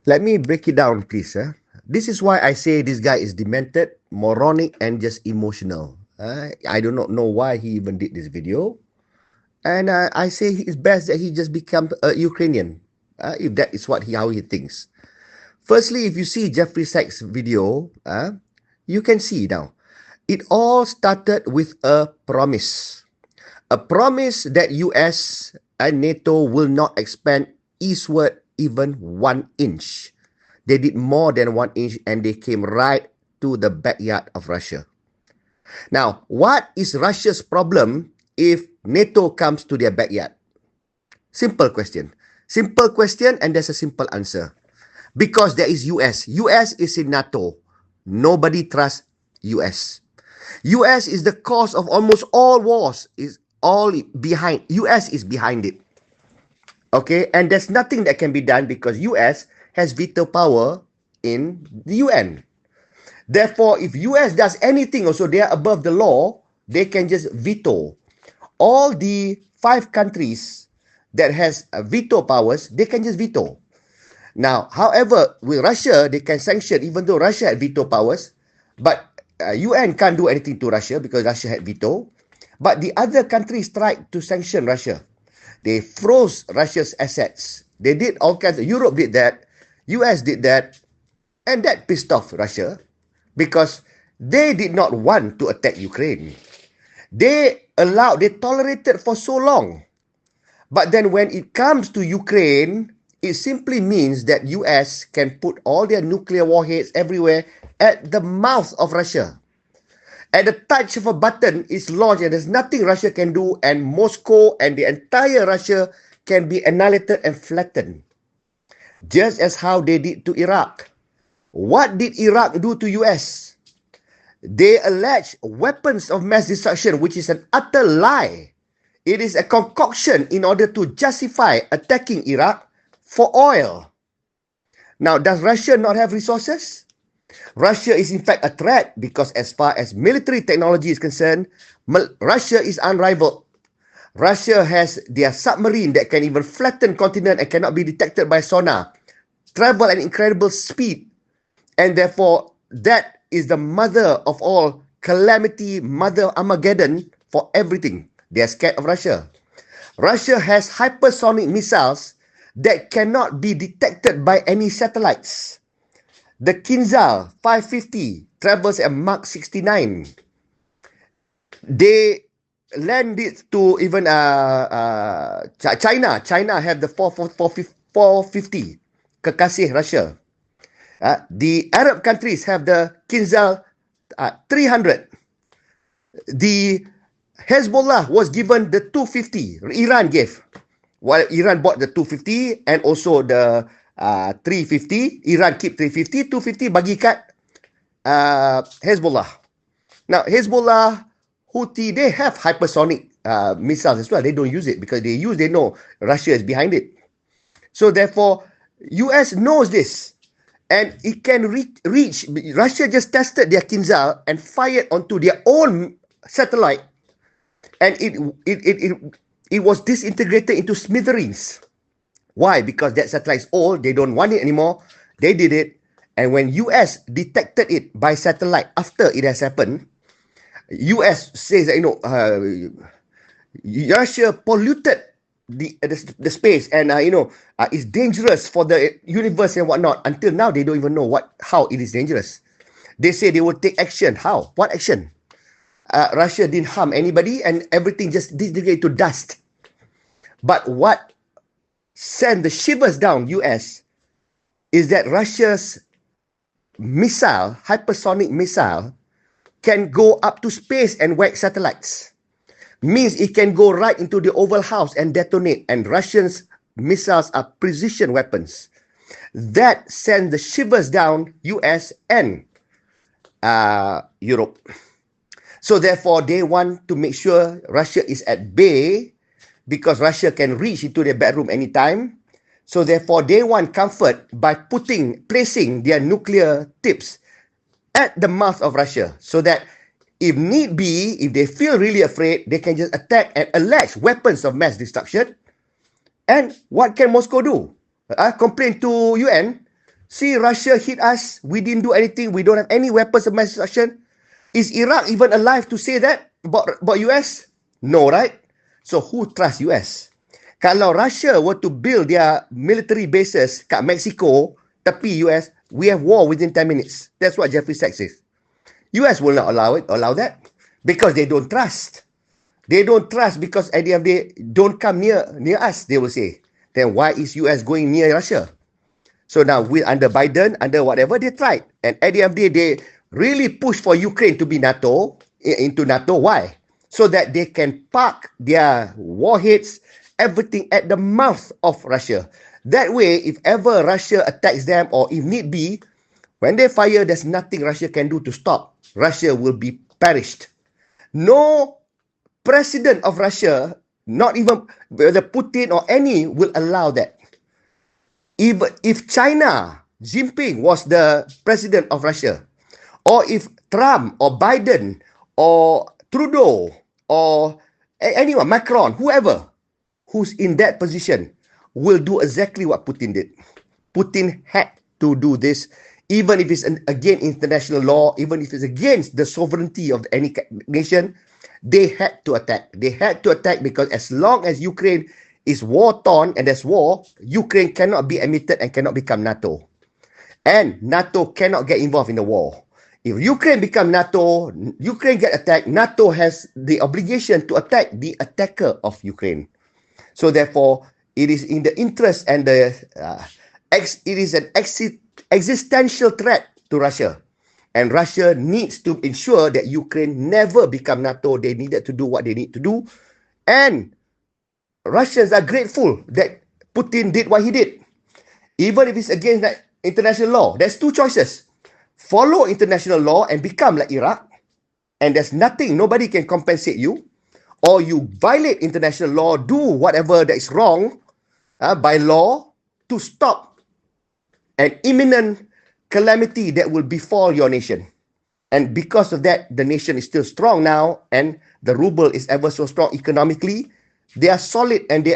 Let me break it down, please. This is why I say this guy is demented, moronic, and just emotional. I do not know why he even did this video. And I say it's best that he just become a Ukrainian, if that is how he thinks. Firstly, if you see Jeffrey Sachs' video, you can see now. It all started with a promise. A promise that US and NATO will not expand eastward even 1 inch. They did more than 1 inch and they came right to the backyard of Russia. Now, what is Russia's problem if NATO comes to their backyard? Simple question. Simple question and there's a simple answer. Because there is US. US is in NATO. Nobody trusts US. US is the cause of almost all wars. Is all behind. US is behind it. Okay, and there's nothing that can be done because US has veto power in the UN. Therefore, if US does anything also, they are above the law, they can just veto. All the 5 countries that has veto powers, they can just veto. Now, however, with Russia, they can sanction even though Russia had veto powers, but UN can't do anything to Russia because Russia had veto. But the other countries tried to sanction Russia. They froze Russia's assets. They did all kinds of, Europe did that, US did that, and that pissed off Russia because they did not want to attack Ukraine. They tolerated for so long. But then when it comes to Ukraine, it simply means that US can put all their nuclear warheads everywhere at the mouth of Russia. At the touch of a button, it's launched and there's nothing Russia can do, and Moscow and the entire Russia can be annihilated and flattened. Just as how they did to Iraq. What did Iraq do to US? They allege weapons of mass destruction, which is an utter lie. It is a concoction in order to justify attacking Iraq for oil. Now, does Russia not have resources? Russia is in fact a threat because as far as military technology is concerned, Russia is unrivaled. Russia has their submarine that can even flatten continent and cannot be detected by sonar, travel at incredible speed, and therefore that is the mother of all calamity, mother Armageddon for everything. They are scared of Russia. Russia has hypersonic missiles that cannot be detected by any satellites. The Kinzhal 550 travels at Mach 69. They lend it to even China. China have the 450, kekasih Russia. The Arab countries have the Kinzhal 300. The Hezbollah was given the 250. Iran gave. While Iran bought the 250 and also the 350, Iran keep 350, 250 bagi kat Hezbollah. Now, Hezbollah, Houthi, they have hypersonic missiles as well. They don't use it because they know Russia is behind it. So therefore, US knows this. And it can reach, Russia just tested their Kinzhal and fired onto their own satellite. And it was disintegrated into smithereens. Why? Because that satellite is old. They don't want it anymore. They did it. And when US detected it by satellite after it has happened, US says that, Russia polluted the space and, it's dangerous for the universe and whatnot. Until now, they don't even know how it is dangerous. They say they will take action. How? What action? Russia didn't harm anybody and everything just disintegrated to dust. But what sent the shivers down US is that Russia's missile, hypersonic missile, can go up to space and whack satellites. Means it can go right into the Oval House and detonate. And Russians' missiles are precision weapons. That sends the shivers down US and Europe. So therefore, they want to make sure Russia is at bay because Russia can reach into their bedroom anytime. So therefore, they want comfort by placing their nuclear tips at the mouth of Russia so that if need be, if they feel really afraid, they can just attack and allege weapons of mass destruction. And what can Moscow do? Complain to UN? See, Russia hit us. We didn't do anything. We don't have any weapons of mass destruction. Is Iraq even alive to say that about US? No, right? So who trusts US? Kalau Russia were to build their military bases kat Mexico, tepi US, we have war within 10 minutes. That's what Jeffrey Sachs says. US will not allow that because they don't trust. They don't trust because at the end of the day, don't come near us, they will say. Then why is US going near Russia? So now under Biden, under whatever, they tried. And at the end of the day, they really push for Ukraine to be into NATO. Why? So that they can park their warheads, everything at the mouth of Russia. That way, if ever Russia attacks them or if need be, when they fire, there's nothing Russia can do to stop. Russia will be perished. No president of Russia, not even the Putin or any, will allow that. Even if China, Jinping was the president of Russia, or if Trump or Biden or Trudeau or anyone, Macron, whoever who's in that position will do exactly what Putin did. Putin had to do this, even if it's against international law, even if it's against the sovereignty of any nation. They had to attack. They had to attack because as long as Ukraine is war-torn and there's war, Ukraine cannot be admitted and cannot become NATO. And NATO cannot get involved in the war. If Ukraine become NATO, Ukraine get attacked, NATO has the obligation to attack the attacker of Ukraine. So therefore, it is in the interest and it is an existential threat to Russia. And Russia needs to ensure that Ukraine never become NATO. They needed to do what they need to do. And Russians are grateful that Putin did what he did. Even if it's against that international law. There's two choices. Follow international law and become like Iraq. And there's nothing, nobody can compensate you. Or you violate international law, do whatever that is wrong by law to stop an imminent calamity that will befall your nation. And because of that, the nation is still strong now, and the ruble is ever so strong economically. They are solid and they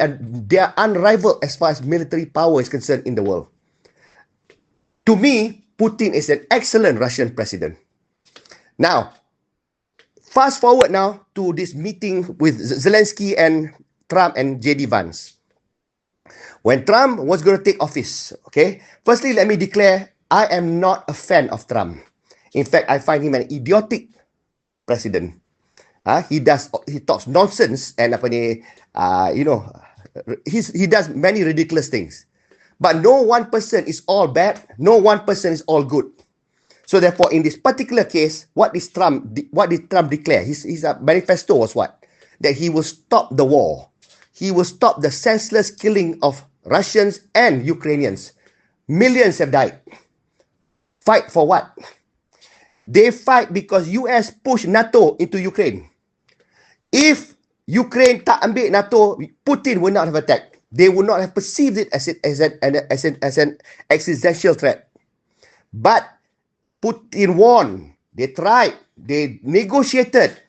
are unrivaled as far as military power is concerned in the world. To me, Putin is an excellent Russian president. Now, fast forward now to this meeting with Zelenskyy and Trump and J.D. Vance. When Trump was going to take office, okay, firstly, let me declare, I am not a fan of Trump. In fact, I find him an idiotic president. He talks nonsense and he does many ridiculous things. But no one person is all bad. No one person is all good. So therefore, in this particular case, what did Trump declare? His manifesto was what? That he will stop the war. He will stop the senseless killing of Russians and Ukrainians. Millions have died. Fight for what? They fight because US pushed NATO into Ukraine. If Ukraine tak ambil NATO, Putin would not have attacked. They would not have perceived it as an existential threat. But Putin won. They tried. They negotiated.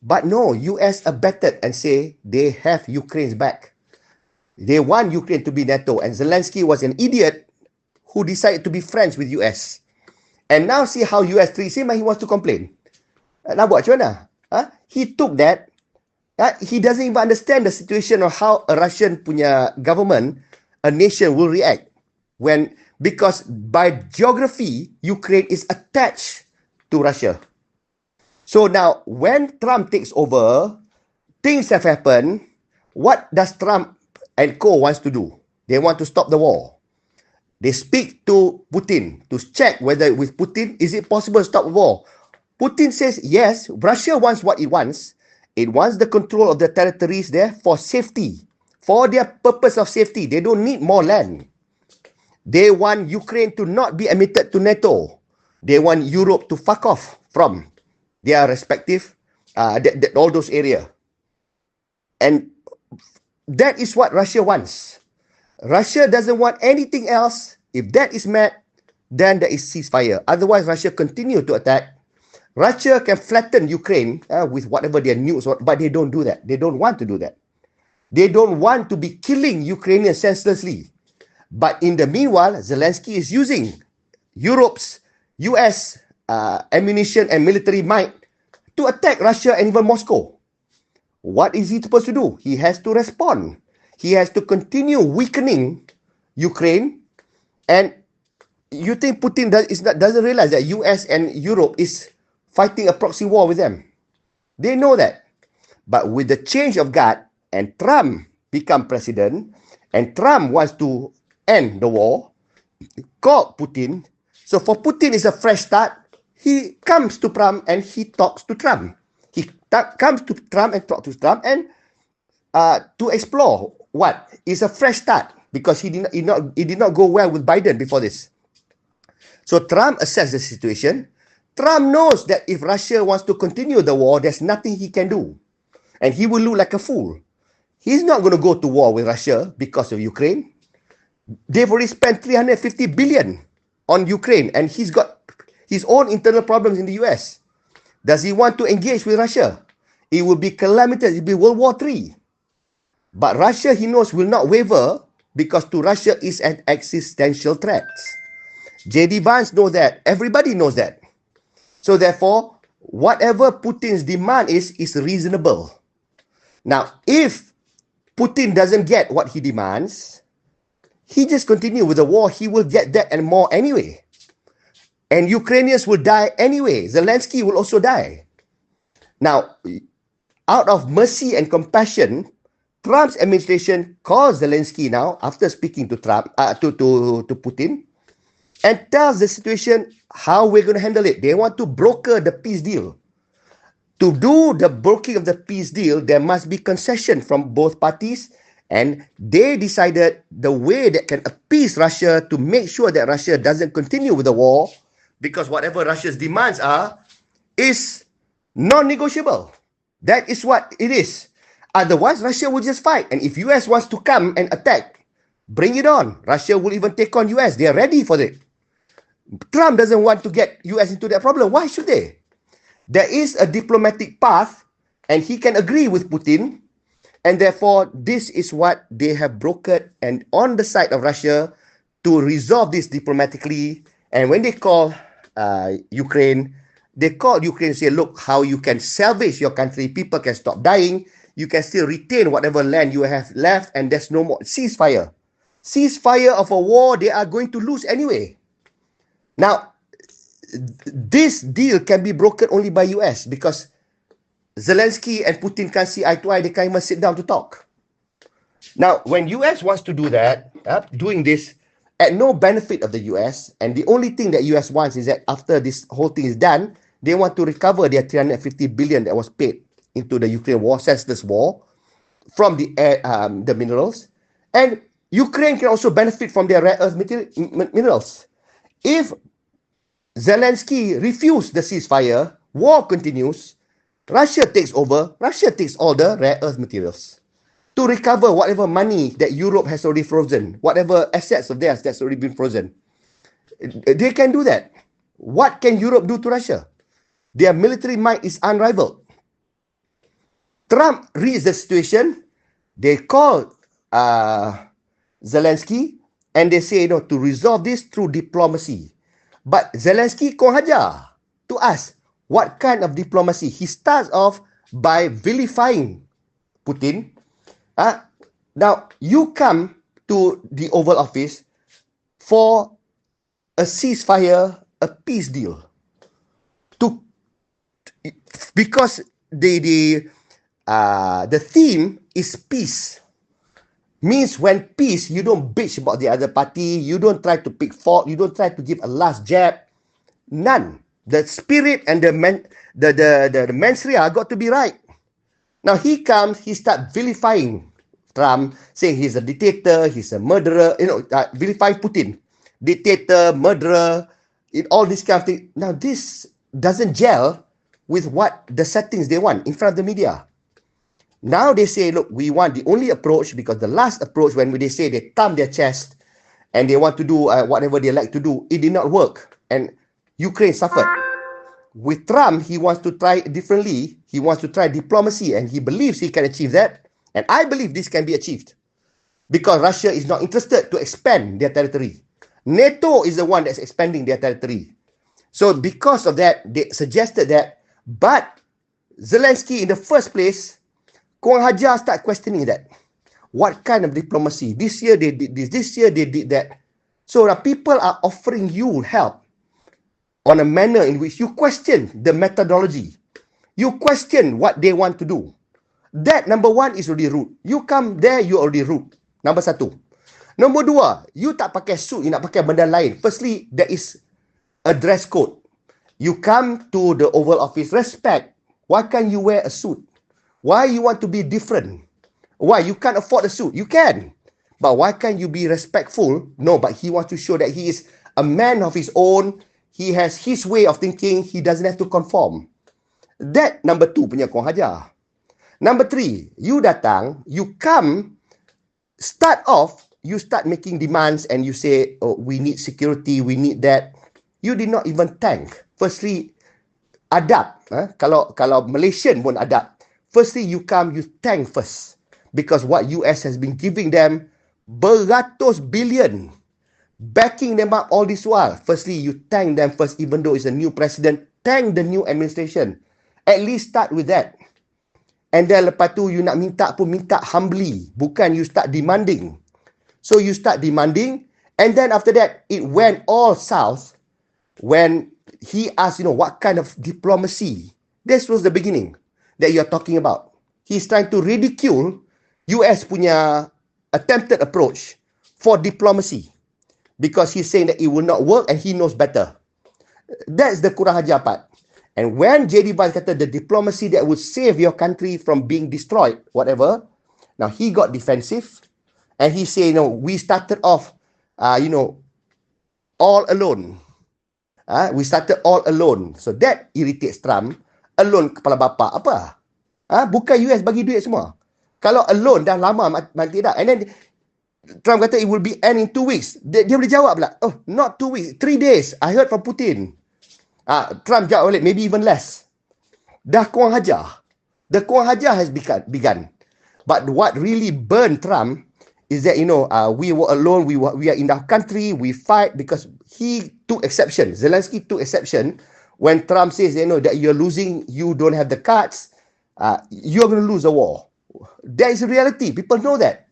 But no, US abetted and say they have Ukraine's back. They want Ukraine to be NATO. And Zelenskyy was an idiot who decided to be friends with US. And now see how US treats him and he wants to complain. Nak buat macam mana? He took that. He doesn't even understand the situation of how a Russian punya government, a nation will react. Because by geography, Ukraine is attached to Russia. So now, when Trump takes over, things have happened. What does Trump and co wants to do? They want to stop the war. They speak to Putin to check whether with Putin, is it possible to stop the war? Putin says, yes, Russia wants what it wants. It wants the control of the territories there for safety. For their purpose of safety. They don't need more land. They want Ukraine to not be admitted to NATO. They want Europe to fuck off from their respective, all those areas. And that is what Russia wants. Russia doesn't want anything else. If that is met, then there is ceasefire. Otherwise, Russia continue to attack. Russia can flatten Ukraine with whatever their nukes, but they don't do that. They don't want to do that. They don't want to be killing Ukrainians senselessly. But in the meanwhile, Zelenskyy is using Europe's US ammunition and military might to attack Russia and even Moscow. What is he supposed to do? He has to respond. He has to continue weakening Ukraine. And you think Putin doesn't realize that US and Europe is fighting a proxy war with them? They know that. But with the change of guard and Trump become president, and Trump wants to end the war, called Putin. So for Putin, it's a fresh start. He comes to Trump and he talks to Trump. He comes to Trump and talks to Trump and to explore what is a fresh start, because he did not go well with Biden before this. So Trump assessed the situation. Trump knows that if Russia wants to continue the war, there's nothing he can do. And he will look like a fool. He's not going to go to war with Russia because of Ukraine. They've already spent $350 billion on Ukraine, and he's got his own internal problems in the US. Does he want to engage with Russia? It will be calamitous. It will be World War III. But Russia, he knows, will not waver, because to Russia is an existential threat. J.D. Vance knows that. Everybody knows that. So therefore, whatever Putin's demand is reasonable. Now, if Putin doesn't get what he demands, he just continue with the war. He will get that and more anyway. And Ukrainians will die anyway. Zelenskyy will also die. Now, out of mercy and compassion, Trump's administration calls Zelenskyy now, after speaking to Trump, to Putin, and tells the situation how we're going to handle it. They want to broker the peace deal. To do the brokering of the peace deal, there must be concession from both parties, and they decided the way that can appease Russia to make sure that Russia doesn't continue with the war, because whatever Russia's demands are, is non-negotiable. That is what it is. Otherwise, Russia will just fight. And if US wants to come and attack, bring it on. Russia will even take on US. They are ready for it. Trump doesn't want to get US into that problem. Why should they? There is a diplomatic path, and he can agree with Putin. And therefore, this is what they have brokered and on the side of Russia to resolve this diplomatically. And when they call Ukraine, they call Ukraine and say, look, how you can salvage your country. People can stop dying. You can still retain whatever land you have left, and there's no more ceasefire. Ceasefire of a war they are going to lose anyway. Now, this deal can be broken only by US, because Zelenskyy and Putin can't see eye to eye. They can't even sit down to talk. Now, when US wants to do that, doing this at no benefit of the US, and the only thing that US wants is that after this whole thing is done, they want to recover their $350 billion that was paid into the Ukraine war, senseless war, from the minerals. And Ukraine can also benefit from their rare earth minerals. If Zelenskyy refuses the ceasefire, war continues, Russia takes over, Russia takes all the rare earth materials to recover whatever money that Europe has already frozen, whatever assets of theirs that's already been frozen. They can do that. What can Europe do to Russia? Their military might is unrivaled. Trump reads the situation. They call Zelenskyy and they say, to resolve this through diplomacy. But Zelenskyy kau hajar to ask what kind of diplomacy. He starts off by vilifying Putin. Now, you come to the Oval Office for a ceasefire, a peace deal. Because the theme is peace. Means when peace, you don't bitch about the other party, you don't try to pick fault, you don't try to give a last jab. None. The spirit and the mens rea got to be right. Now he comes, he starts vilifying Trump, saying he's a dictator, he's a murderer, vilifying Putin. Dictator, murderer, all this kind of thing. Now this doesn't gel with what the settings they want in front of the media. Now they say, look, we want the only approach, because the last approach, when they say they thumb their chest and they want to do whatever they like to do, it did not work. And Ukraine suffered. With Trump, he wants to try differently. He wants to try diplomacy, and he believes he can achieve that. And I believe this can be achieved, because Russia is not interested to expand their territory. NATO is the one that's expanding their territory. So because of that, they suggested that, but Zelensky in the first place, Korang Hajar start questioning that. What kind of diplomacy? This year they did this year they did that. So people are offering you help on a manner in which you question the methodology. You question what they want to do. That number one is already rude. You come there, you already rude. Number satu. Nombor dua, you tak pakai suit, you nak pakai benda lain. Firstly, there is a dress code. You come to the Oval Office, respect. Why can't you wear a suit? Why you want to be different? Why? You can't afford a suit. You can. But why can't you be respectful? No, but he wants to show that he is a man of his own. He has his way of thinking. He doesn't have to conform. That number two punya Korang Hajar. Number three, you datang, you come, start off, you start making demands and you say, oh, we need security, we need that. You did not even thank. Firstly, adapt. Kalau Malaysian pun adapt. Firstly, you come, you thank first. Because what US has been giving them, beratus billion, backing them up all this while. Firstly, you thank them first, even though it's a new president. Thank the new administration. At least start with that. And then lepas tu, you nak minta pun minta humbly. Bukan you start demanding. So you start demanding. And then after that, it went all south when he asked, what kind of diplomacy. This was the beginning that you're talking about. He's trying to ridicule US punya attempted approach for diplomacy. Because he's saying that it will not work and he knows better. That's the Kurang Hajar part. And when J.D. Vance kata the diplomacy that would save your country from being destroyed, whatever, now he got defensive and he said, we started off, all alone. We started all alone. So that irritates Trump. Alone kepala bapa apa? Bukan US bagi duit semua. Kalau alone dah lama mati dah. And then Trump kata it will be end in 2 weeks. Dia boleh jawab pula, oh, not 2 weeks, 3 days. I heard from Putin. Trump jawab balik, maybe even less. Dah Korang Hajar. The Korang Hajar has begun. But what really burned Trump is that, we were alone, we are in our country, we fight, because he took exception. Zelensky took exception when Trump says, that you're losing, you don't have the cards, you're going to lose a war. That is a reality. People know that.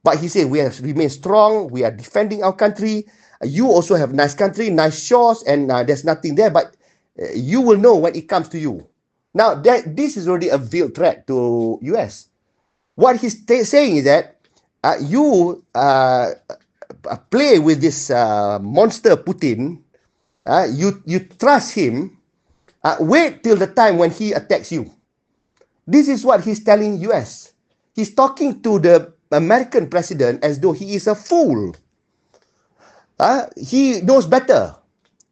But he said, we have remained strong, we are defending our country. You also have nice country, nice shores, and there's nothing there, but you will know when it comes to you. Now, this is already a veiled threat to US. What he's saying is that you play with this monster Putin, you trust him, wait till the time when he attacks you. This is what he's telling US. He's talking to the American president as though he is a fool. He knows better.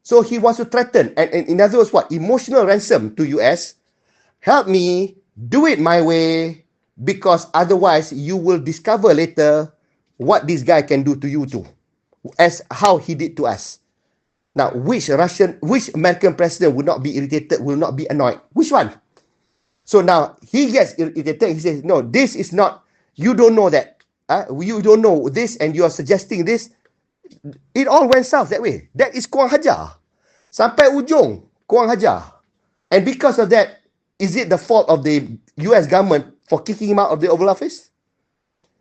So he wants to threaten. And in other words, what? Emotional ransom to US. Help me, do it my way, because otherwise you will discover later what this guy can do to you too. As how he did to us. Now, which American president would not be irritated, will not be annoyed? Which one? So now, he gets irritated. He says, no, this is not, you don't know that. You don't know this and you are suggesting this. It all went south that way. That is Korang Hajar. Sampai ujung, Korang Hajar. And because of that, is it the fault of the US government for kicking him out of the Oval Office?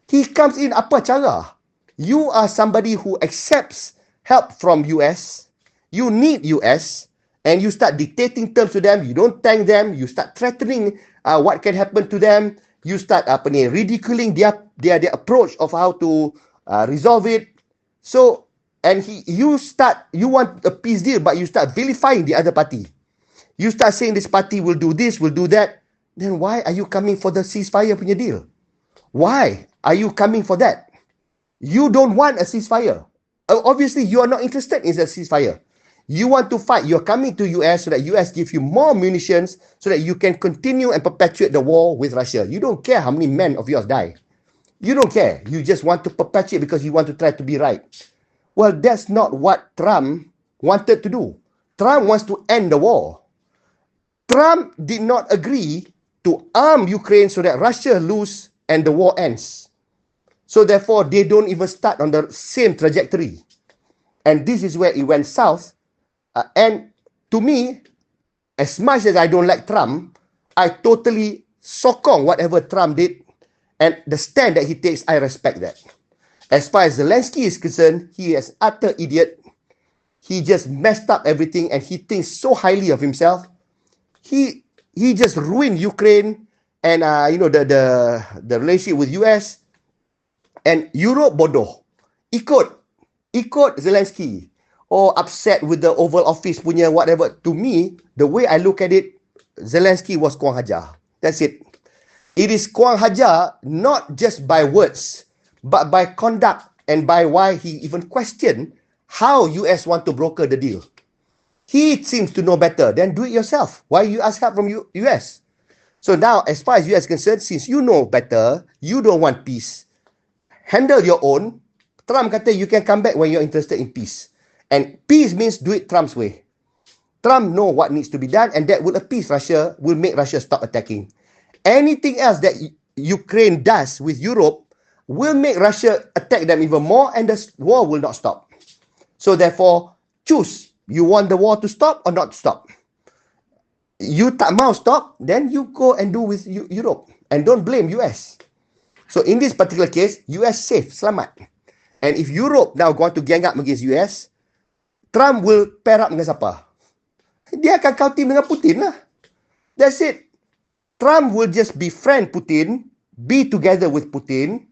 He comes in, apa cara? You are somebody who accepts help from US. You need US. And you start dictating terms to them. You don't thank them. You start threatening what can happen to them. You start ridiculing their approach of how to resolve it. So, and you want a peace deal, but you start vilifying the other party. You start saying this party will do this, will do that. Then why are you coming for the ceasefire punya deal? Why are you coming for that? You don't want a ceasefire. Obviously, you are not interested in a ceasefire. You want to fight. You're coming to US so that US give you more munitions so that you can continue and perpetuate the war with Russia. You don't care how many men of yours die. You don't care. You just want to perpetuate because you want to try to be right. Well, that's not what Trump wanted to do. Trump wants to end the war. Trump did not agree to arm Ukraine so that Russia lose and the war ends. So therefore, they don't even start on the same trajectory. And this is where it went south. And to me, as much as I don't like Trump, I totally sokong whatever Trump did, and the stand that he takes, I respect that. As far as Zelenskyy is concerned, he is utter idiot. He just messed up everything, and he thinks so highly of himself. He just ruined Ukraine and the relationship with US and Europe bodoh. Ikut Zelenskyy or upset with the Oval Office punya whatever. To me, the way I look at it, Zelenskyy was Kuang Hajar. That's it. It is Kuang Hajar not just by words, but by conduct and by why he even questioned how US want to broker the deal. He seems to know better. Then do it yourself. Why you ask help from US? So now, as far as US is concerned, since you know better, you don't want peace, handle your own. Trump kata you can come back when you're interested in peace. And peace means do it Trump's way. Trump know what needs to be done, and that will appease Russia, will make Russia stop attacking. Anything else that Ukraine does with Europe will make Russia attack them even more, and the war will not stop. So therefore, choose. You want the war to stop or not to stop? You tak mau stop, then you go and do with Europe. And don't blame US. So in this particular case, US safe, selamat. And if Europe now going to gang up against US, Trump will pair up dengan siapa? Dia akan kau team dengan Putin lah. That's it. Trump will just befriend Putin, be together with Putin,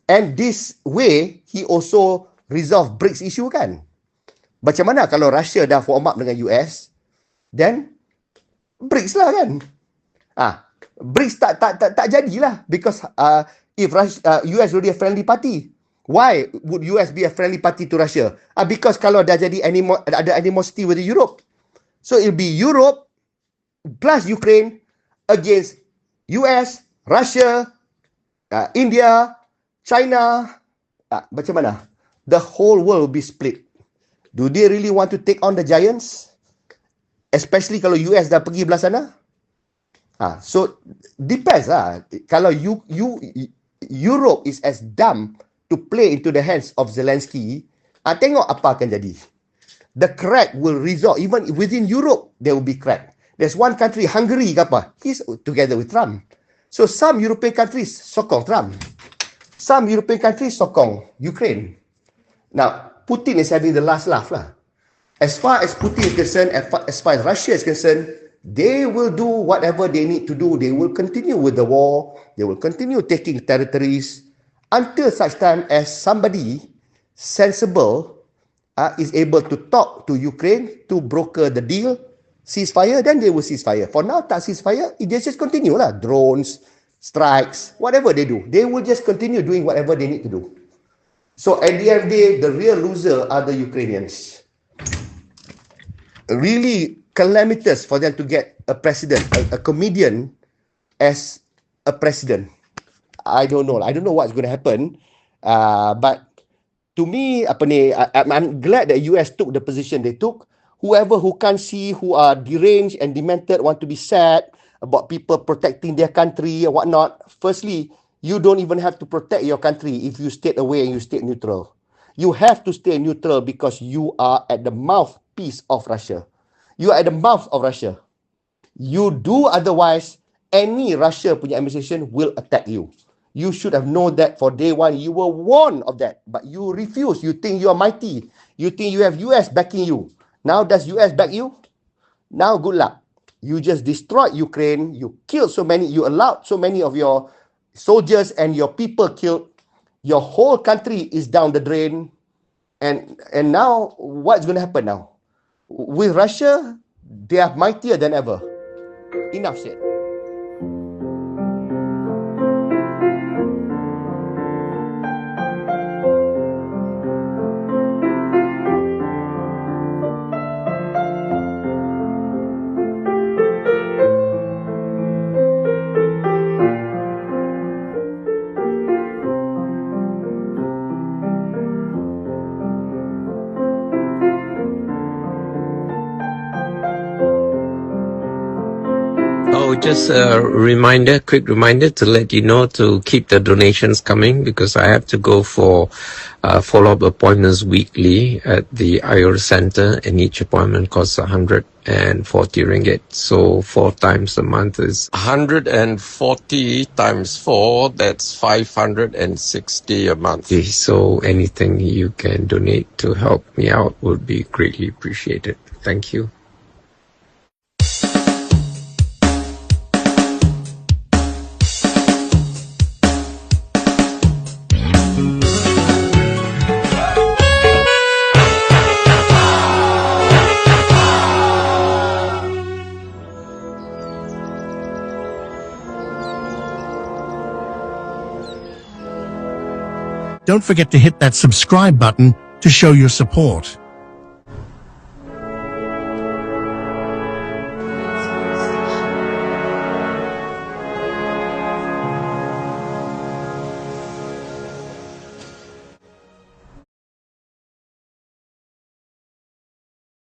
and this way, he also resolve BRICS issue kan? Macam mana kalau Russia dah form up dengan US, then BRICS lah kan? BRICS tak jadilah, because if US already a friendly party, why would US be a friendly party to Russia? Because kalau dah jadi ada animosity with Europe. So it'll be Europe plus Ukraine against US, Russia, India, China. Macam mana? The whole world will be split. Do they really want to take on the giants? Especially kalau US dah pergi belah sana? So depends lah. Kalau Europe is as dumb to play into the hands of Zelenskyy, tengok apa akan jadi. The crack will result, even within Europe, there will be crack. There's one country, Hungary ke apa, he's together with Trump. So some European countries sokong Trump. Some European countries sokong Ukraine. Now, Putin is having the last laugh lah. As far as Putin is concerned, as far as Russia is concerned, they will do whatever they need to do. They will continue with the war. They will continue taking territories until such time as somebody sensible is able to talk to Ukraine to broker the deal, ceasefire, then they will ceasefire. For now, tak ceasefire, they just continue lah. Drones, strikes, whatever they do. They will just continue doing whatever they need to do. So at the end of the day, the real loser are the Ukrainians. Really calamitous for them to get a president, a comedian as a president. I don't know what's going to happen. But to me, I'm glad that US took the position they took. Whoever who can't see, who are deranged and demented, want to be sad about people protecting their country and whatnot. Firstly, you don't even have to protect your country if you stay away and you stay neutral. You have to stay neutral because you are at the mouthpiece of Russia. You are at the mouth of Russia. You do otherwise, any Russia punya administration will attack you. You should have known that for day one. You were warned of that, but you refuse. You think you are mighty. You think you have US backing you. Now does US back you? Now good luck. You just destroyed Ukraine. You killed so many. You allowed so many of your soldiers and your people killed. Your whole country is down the drain. And now what's going to happen now? With Russia, they are mightier than ever. Enough said. So just a reminder, quick reminder to let you know to keep the donations coming, because I have to go for follow-up appointments weekly at the IOR Center, and each appointment costs 140 ringgit. So 4 times a month is 140 times 4, that's 560 a month. Okay, so anything you can donate to help me out would be greatly appreciated. Thank you. Don't forget to hit that subscribe button to show your support.